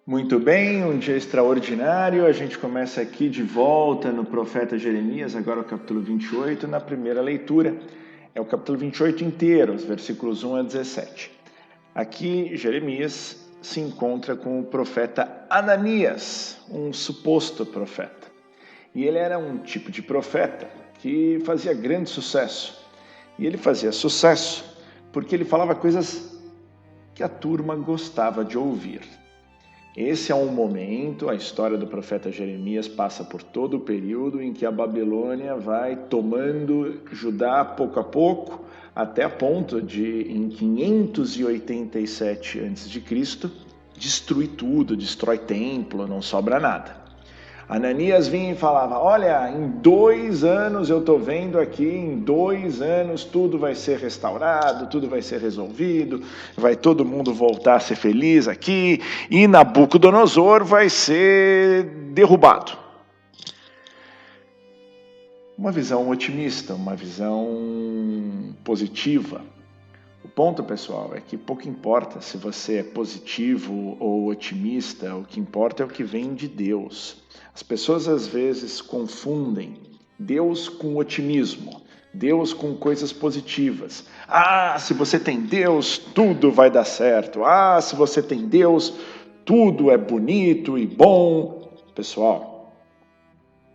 Muito bem, um dia extraordinário. A gente começa aqui de volta no profeta Jeremias, agora o capítulo 28, na primeira leitura. É o capítulo 28 inteiro, os versículos 1 a 17. Aqui, Jeremias se encontra com o profeta Ananias, um suposto profeta. E ele era um tipo de profeta que fazia grande sucesso. E ele fazia sucesso porque ele falava coisas que a turma gostava de ouvir. Esse é um momento, a história do profeta Jeremias passa por todo o período em que a Babilônia vai tomando Judá pouco a pouco, até a ponto de, em 587 a.C., destruir tudo, destrói templo, não sobra nada. Ananias vinha e falava, olha, em 2 anos eu estou vendo aqui, em 2 anos tudo vai ser restaurado, tudo vai ser resolvido, vai todo mundo voltar a ser feliz aqui, e Nabucodonosor vai ser derrubado. Uma visão otimista, uma visão positiva. O ponto, pessoal, é que pouco importa se você é positivo ou otimista, o que importa é o que vem de Deus. As pessoas às vezes confundem Deus com otimismo, Deus com coisas positivas. Ah, se você tem Deus, tudo vai dar certo. Ah, se você tem Deus, tudo é bonito e bom. Pessoal,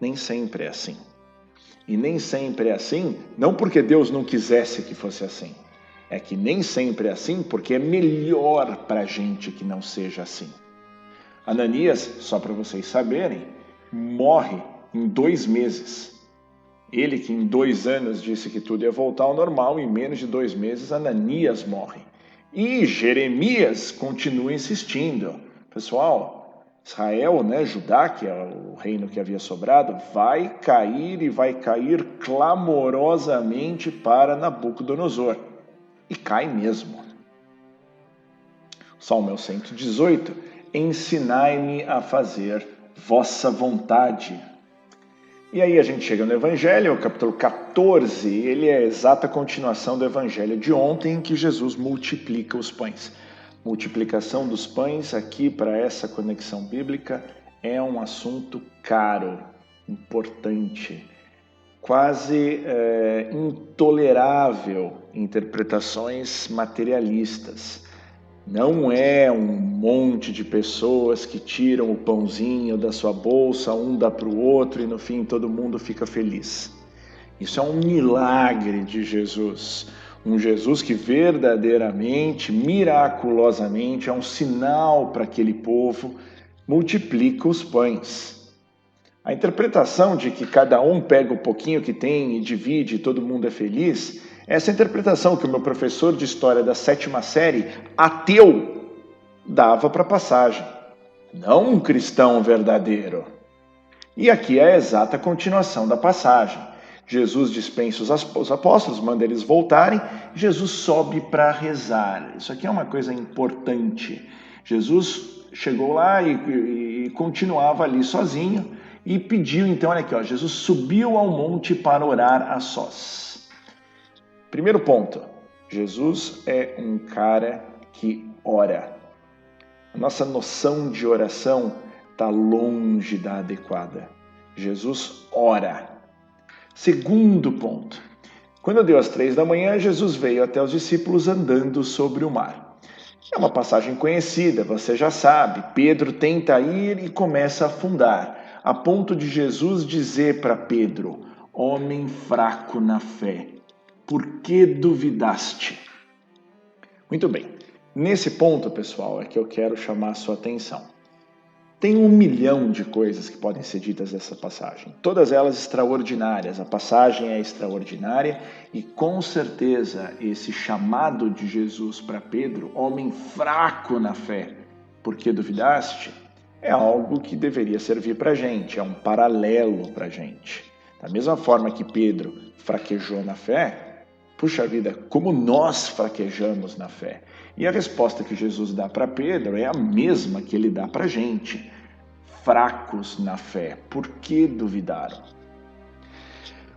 nem sempre é assim. E nem sempre é assim, não porque Deus não quisesse que fosse assim. É que nem sempre é assim porque é melhor para a gente que não seja assim. Ananias, só para vocês saberem, morre em 2 meses. Ele que em 2 anos disse que tudo ia voltar ao normal, em menos de 2 meses Ananias morre. E Jeremias continua insistindo. Pessoal, Israel, Judá, que é o reino que havia sobrado, vai cair e vai cair clamorosamente para Nabucodonosor. E cai mesmo. Salmo 118, ensinai-me a fazer vossa vontade. E aí a gente chega no Evangelho, o capítulo 14, ele é a exata continuação do Evangelho de ontem, em que Jesus multiplica os pães. Multiplicação dos pães aqui para essa conexão bíblica é um assunto caro, importante, quase intolerável interpretações materialistas. Não é um monte de pessoas que tiram o pãozinho da sua bolsa, um dá para o outro e no fim todo mundo fica feliz. Isso é um milagre de Jesus. Um Jesus que verdadeiramente, miraculosamente, é um sinal para aquele povo, multiplica os pães. A interpretação de que cada um pega o pouquinho que tem e divide e todo mundo é feliz, essa interpretação que o meu professor de história da 7ª série, ateu, dava para a passagem. Não um cristão verdadeiro. E aqui é a exata continuação da passagem. Jesus dispensa os apóstolos, manda eles voltarem, Jesus sobe para rezar. Isso aqui é uma coisa importante. Jesus chegou lá e continuava ali sozinho, e pediu, então, olha aqui, Jesus subiu ao monte para orar a sós. Primeiro ponto, Jesus é um cara que ora. A nossa noção de oração está longe da adequada. Jesus ora. Segundo ponto, quando deu às 3 da manhã, Jesus veio até os discípulos andando sobre o mar. É uma passagem conhecida, você já sabe. Pedro tenta ir e começa a afundar, a ponto de Jesus dizer para Pedro, homem fraco na fé, por que duvidaste? Muito bem, nesse ponto, pessoal, é que eu quero chamar a sua atenção. Tem 1 milhão de coisas que podem ser ditas nessa passagem, todas elas extraordinárias. A passagem é extraordinária e com certeza esse chamado de Jesus para Pedro, homem fraco na fé, por que duvidaste? É algo que deveria servir para a gente, é um paralelo para a gente. Da mesma forma que Pedro fraquejou na fé, puxa vida, como nós fraquejamos na fé. E a resposta que Jesus dá para Pedro é a mesma que ele dá para a gente. Fracos na fé, por que duvidaram?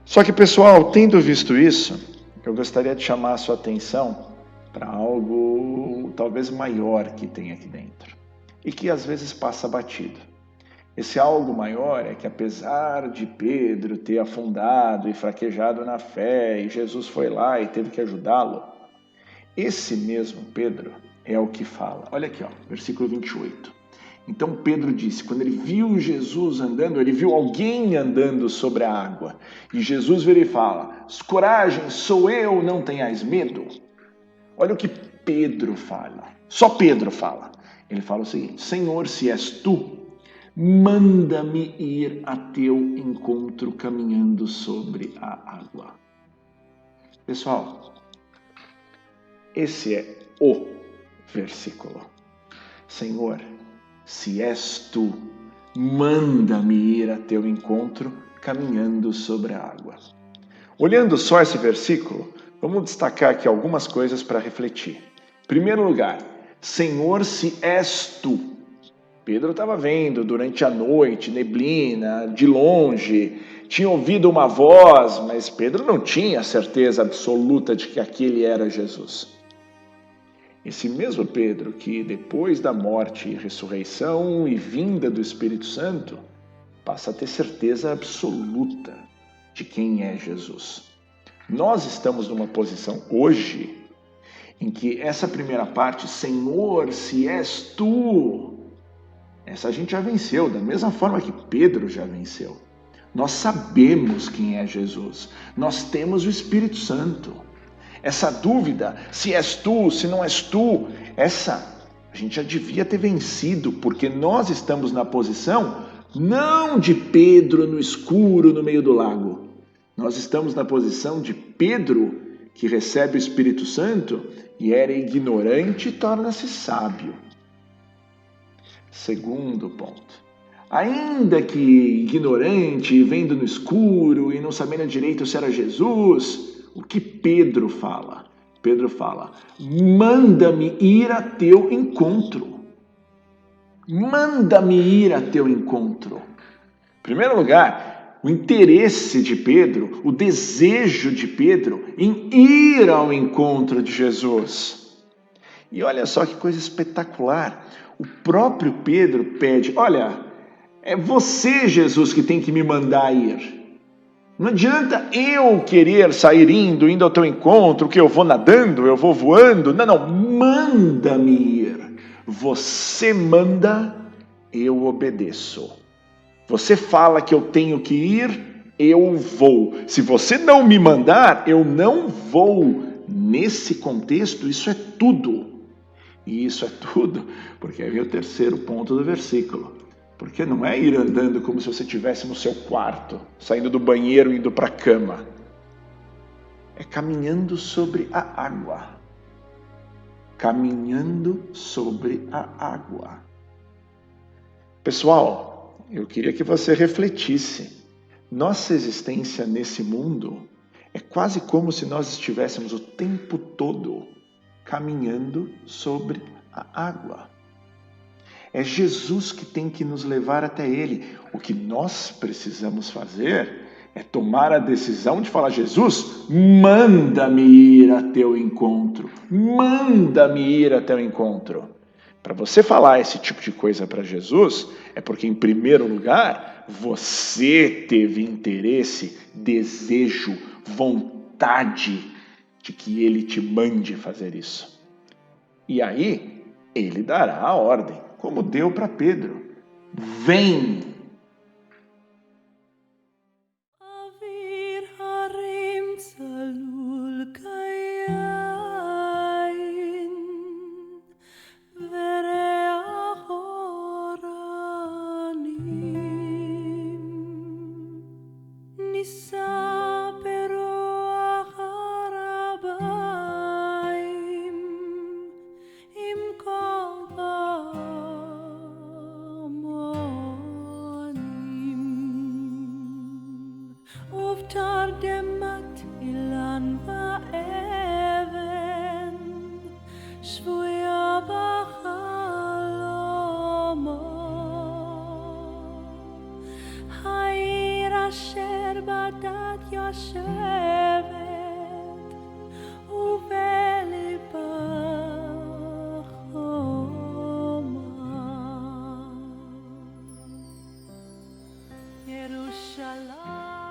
Só que, pessoal, tendo visto isso, eu gostaria de chamar a sua atenção para algo talvez maior que tem aqui dentro. e que às vezes passa batido. Esse algo maior é que, apesar de Pedro ter afundado e fraquejado na fé, e Jesus foi lá e teve que ajudá-lo, esse mesmo Pedro é o que fala. Olha aqui, versículo 28. Então Pedro disse, quando ele viu Jesus andando, ele viu alguém andando sobre a água. E Jesus vira e fala, coragem, sou eu, não tenhais medo. Olha o que Pedro fala, só Pedro fala. Ele fala o seguinte, Senhor, se és tu, manda-me ir a teu encontro caminhando sobre a água. Pessoal, esse é o versículo. Senhor, se és tu, manda-me ir a teu encontro caminhando sobre a água. Olhando só esse versículo, vamos destacar aqui algumas coisas para refletir. Em primeiro lugar, Senhor, se és tu. Pedro estava vendo durante a noite, neblina, de longe, tinha ouvido uma voz, mas Pedro não tinha certeza absoluta de que aquele era Jesus. Esse mesmo Pedro que, depois da morte e ressurreição e vinda do Espírito Santo, passa a ter certeza absoluta de quem é Jesus. Nós estamos numa posição hoje em que essa primeira parte, Senhor, se és tu, essa a gente já venceu, da mesma forma que Pedro já venceu. Nós sabemos quem é Jesus, nós temos o Espírito Santo. Essa dúvida, se és tu, se não és tu, essa a gente já devia ter vencido, porque nós estamos na posição não de Pedro no escuro no meio do lago. Nós estamos na posição de Pedro, que recebe o Espírito Santo e era ignorante e torna-se sábio. Segundo ponto. Ainda que ignorante, vendo no escuro e não sabendo direito se era Jesus, o que Pedro fala? Pedro fala, manda-me ir a teu encontro. Manda-me ir a teu encontro. Em primeiro lugar, o interesse de Pedro, o desejo de Pedro em ir ao encontro de Jesus. E olha só que coisa espetacular. O próprio Pedro pede, olha, é você, Jesus, que tem que me mandar ir. Não adianta eu querer sair indo ao teu encontro, que eu vou nadando, eu vou voando. Não, manda-me ir. Você manda, eu obedeço. Você fala que eu tenho que ir, eu vou. Se você não me mandar, eu não vou. Nesse contexto, isso é tudo. E isso é tudo, porque aí vem o terceiro ponto do versículo. Porque não é ir andando como se você estivesse no seu quarto, saindo do banheiro e indo para a cama. É caminhando sobre a água. Caminhando sobre a água. Pessoal, eu queria que você refletisse. Nossa existência nesse mundo é quase como se nós estivéssemos o tempo todo caminhando sobre a água. É Jesus que tem que nos levar até Ele. O que nós precisamos fazer é tomar a decisão de falar, Jesus, manda-me ir a teu encontro. Manda-me ir a teu encontro. Para você falar esse tipo de coisa para Jesus, é porque, em primeiro lugar, você teve interesse, desejo, vontade de que Ele te mande fazer isso. E aí, Ele dará a ordem, como deu para Pedro. Vem! Yerushalayim.